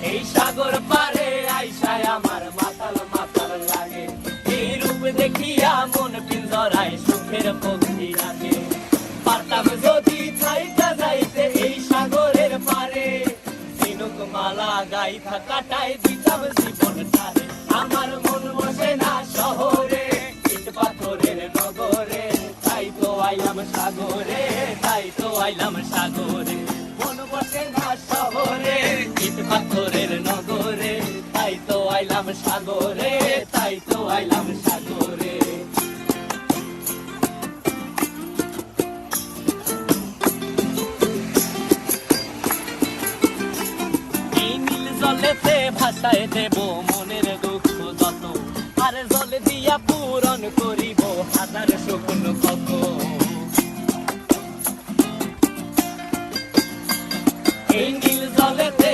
এই সাগর পারে আইসায় আমার মাতাল মাতাল লাগে, এই রূপ দেখিয়া মন পিঞ্জরায় সুখের পক্ষী রাখে। পারতাম যদি থাইকা যাইতে এই সাগরের পারে, ঝিনুক মালা গাইথা কাটাই দিতাম জীবনটারে। আমার মন বসে না শহরে, ইট পাথরের নগরে, তাই তো আইলাম সাগরে, তাই তো আইলাম সাগরে। মন বসে না শহরে, ইট পাথরের নগরে, তাই তো আইলাম সাগরে, তাই তো আইলাম সাগরে। এই নীল জলেতে ভাসায় দেব মনের দুঃখ যত, আর জলে দিয়া পূরণ করিব হাজার স্বপ্ন কত। এই নীল জলেতে